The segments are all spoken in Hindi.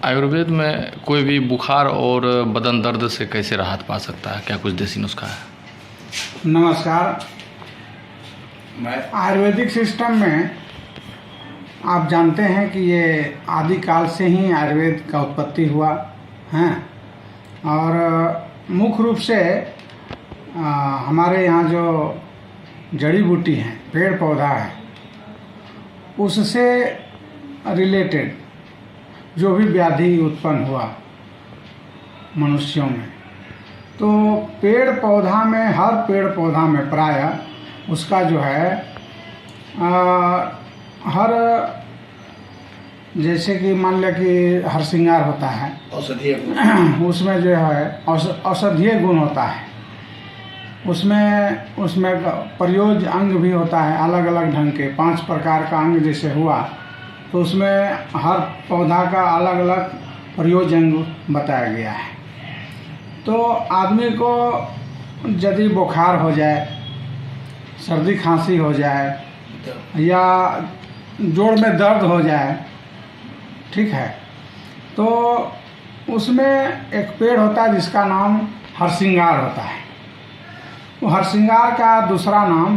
आयुर्वेद में कोई भी बुखार और बदन दर्द से कैसे राहत पा सकता है, क्या कुछ देसी नुस्खा है? नमस्कार। आयुर्वेदिक सिस्टम में आप जानते हैं कि ये आदिकाल से ही आयुर्वेद का उत्पत्ति हुआ है और मुख्य रूप से हमारे यहाँ जो जड़ी बूटी है, पेड़ पौधा है, उससे रिलेटेड जो भी व्याधि उत्पन्न हुआ मनुष्यों में, तो पेड़ पौधा में, हर पेड़ पौधा में प्रायः उसका जो है हर, जैसे कि मान लिया कि हरसिंगार होता है, औषधीय गुण, उसमें जो है औषधीय गुण होता है, उसमें प्रयोज अंग भी होता है अलग अलग ढंग के 5 प्रकार का अंग जैसे हुआ, तो उसमें हर पौधा का अलग अलग प्रयोज अंग बताया गया है। तो आदमी को यदि बुखार हो जाए, सर्दी खांसी हो जाए या जोड़ में दर्द हो जाए, ठीक है, तो उसमें एक पेड़ होता है जिसका नाम हरसिंगार होता है। वो हरसिंगार का दूसरा नाम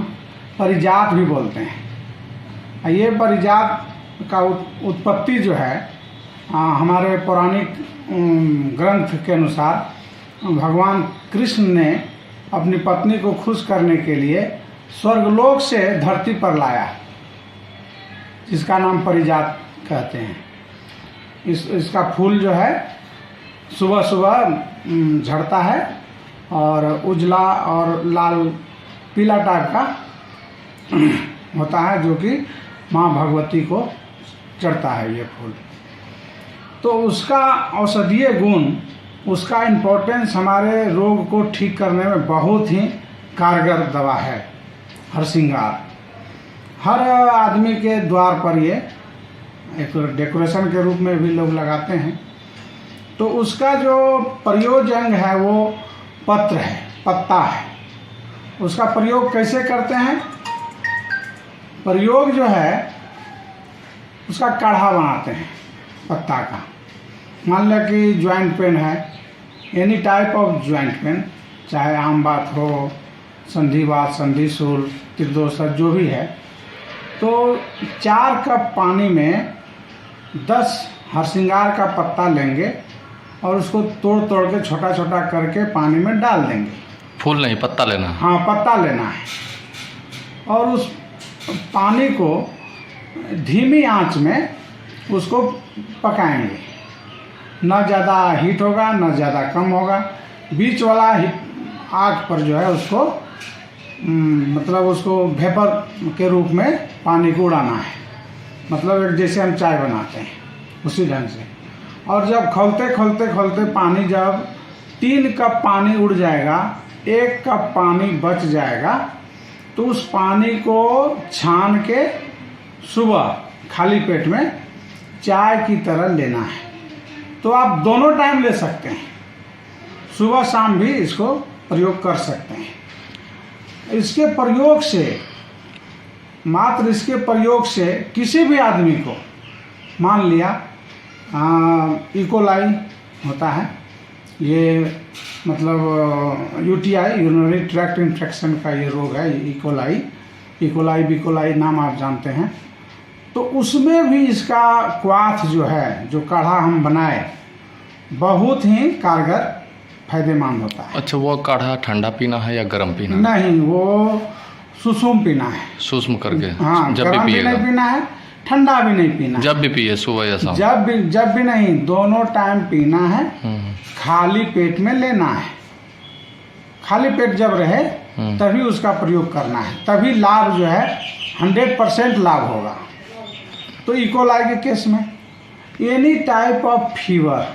परिजात भी बोलते हैं। ये परिजात का उत्पत्ति जो है हमारे पौराणिक ग्रंथ के अनुसार भगवान कृष्ण ने अपनी पत्नी को खुश करने के लिए स्वर्गलोक से धरती पर लाया, जिसका नाम परिजात कहते हैं। इसका फूल जो है सुबह सुबह झड़ता है और उजला और लाल पीला टाइप का होता है, जो कि माँ भगवती को चढ़ता है ये फूल। तो उसका औषधीय गुण, उसका इम्पोर्टेंस हमारे रोग को ठीक करने में बहुत ही कारगर दवा है हरसिंगार। हर आदमी के द्वार पर ये एक डेकोरेशन के रूप में भी लोग लगाते हैं। तो उसका जो प्रयोज अंग है वो पत्र है, पत्ता है। उसका प्रयोग कैसे करते हैं? प्रयोग जो है उसका काढ़ा बनाते हैं पत्ता का। मान लिया कि ज्वाइंट पेन है, any type of joint pain, चाहे आम बात हो, संधिवात, संधिशूल, त्रिदोषा, जो भी है, तो 4 कप पानी में 10 हरसिंगार का पत्ता लेंगे और उसको तोड़ तोड़ के छोटा छोटा करके पानी में डाल देंगे। फूल नहीं, पत्ता लेना? हाँ, पत्ता लेना है। और उस पानी को धीमी आंच में उसको पकाएंगे। न ज़्यादा हीट होगा, न ज़्यादा कम होगा, बीच वाला आग पर जो है उसको मतलब उसको वेपर के रूप में पानी को उड़ाना है। मतलब एक जैसे हम चाय बनाते हैं उसी ढंग से। और जब खौलते खौलते खौलते पानी, जब 3 कप पानी उड़ जाएगा, 1 कप पानी बच जाएगा, तो उस पानी को छान के सुबह खाली पेट में चाय की तरह लेना है। तो आप दोनों टाइम ले सकते हैं, सुबह शाम भी इसको प्रयोग कर सकते हैं। इसके प्रयोग से, मात्र इसके प्रयोग से किसी भी आदमी को, मान लिया इकोलाई होता है, ये मतलब यूटीआई, यूरिनरी ट्रैक्ट इन्फेक्शन का ये रोग है, इकोलाई बिकोलाई नाम आप जानते हैं। तो उसमें भी इसका क्वाथ जो है, जो काढ़ा हम बनाए, बहुत ही कारगर फायदेमंद होता है। अच्छा, वो काढ़ा ठंडा पीना है या गर्म पीना? नहीं, वो सुसुम पीना है, सुसुम करके। हाँ, जब गर्म भी नहीं पीना है, ठंडा भी नहीं पीना। जब भी पिए, सुबह या शाम? जब भी नहीं, दोनों टाइम पीना है। खाली पेट में लेना है। खाली पेट जब रहे तभी उसका प्रयोग करना है, तभी लाभ जो है 100% लाभ होगा। तो इकोलाई के केस में, एनी टाइप ऑफ फीवर,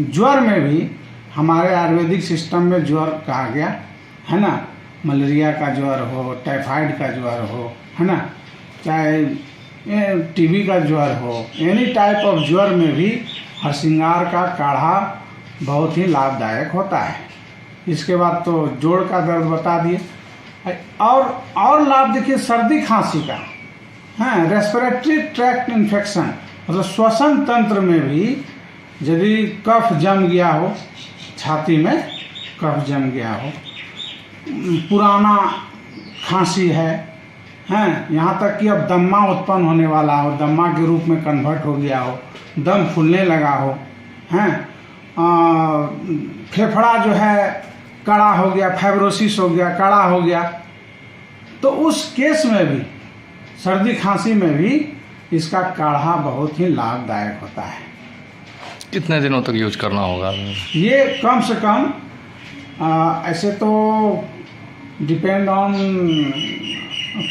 ज्वर में भी हमारे आयुर्वेदिक सिस्टम में ज्वर कहा गया है ना, मलेरिया का ज्वर हो, टाइफाइड का ज्वर हो, है ना, चाहे टीबी का ज्वर हो, एनी टाइप ऑफ ज्वर में भी हरसिंगार का काढ़ा बहुत ही लाभदायक होता है। इसके बाद तो जोड़ का दर्द बता दिए, और लाभ देखिए सर्दी खांसी का, हाँ, रेस्पिरेटरी ट्रैक्ट इन्फेक्शन मतलब श्वसन तंत्र में भी यदि कफ जम गया हो, छाती में कफ जम गया हो, पुराना खांसी है, हैं, यहाँ तक कि अब दम्मा उत्पन्न होने वाला हो, दम्मा के रूप में कन्वर्ट हो गया हो, दम फूलने लगा हो, हैं, फेफड़ा जो है कड़ा हो गया, फाइब्रोसिस हो गया, कड़ा हो गया, तो उस केस में भी, सर्दी खांसी में भी इसका काढ़ा बहुत ही लाभदायक होता है। कितने दिनों तक यूज करना होगा? ये कम से कम ऐसे तो डिपेंड ऑन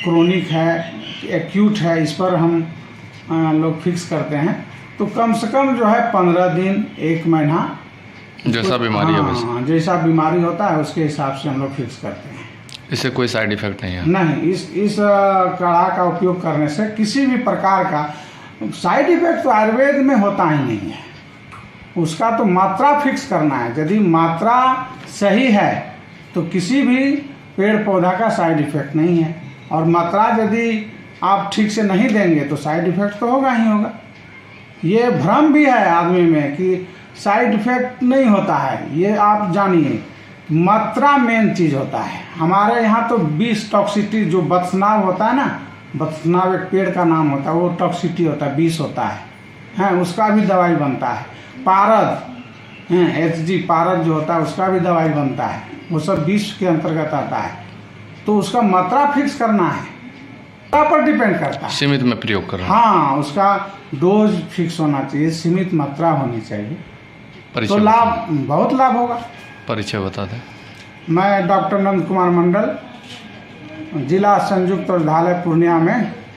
क्रोनिक है, एक्यूट है, इस पर हम लोग फिक्स करते हैं, तो कम से कम जो है 15 दिन, 1 महीना, जैसा बीमारी है वैसे। हाँ, जैसा बीमारी होता है उसके हिसाब से हम लोग फिक्स करते हैं। इससे कोई साइड इफेक्ट नहीं है? नहीं, इस काढ़ा का उपयोग करने से किसी भी प्रकार का साइड इफेक्ट तो आयुर्वेद में होता ही नहीं है। उसका तो मात्रा फिक्स करना है, यदि मात्रा सही है तो किसी भी पेड़ पौधा का साइड इफेक्ट नहीं है, और मात्रा यदि आप ठीक से नहीं देंगे तो साइड इफेक्ट तो होगा ही होगा। ये भ्रम भी है आदमी में कि साइड इफेक्ट नहीं होता है, ये आप जानिए, मात्रा मेन चीज़ होता है। हमारे यहाँ तो 20 टॉक्सिटी, जो बथनाव होता है ना, बथनाव एक पेड़ का नाम होता है, वो टॉक्सिटी होता है, 20 होता है, हैं, उसका भी दवाई बनता है। पारद हैं, HG पारद जो होता है उसका भी दवाई बनता है, वो सब 20 के अंतर्गत आता है। तो उसका मात्रा फिक्स करना है, पर डिपेंड करता है, सीमित में प्रयोग करना। हाँ, उसका डोज फिक्स होना चाहिए, सीमित मात्रा होनी चाहिए, तो लाभ, बहुत लाभ होगा। परिचय बता दें। मैं डॉक्टर नंद कुमार मंडल, जिला संयुक्त औषधालय पूर्णिया में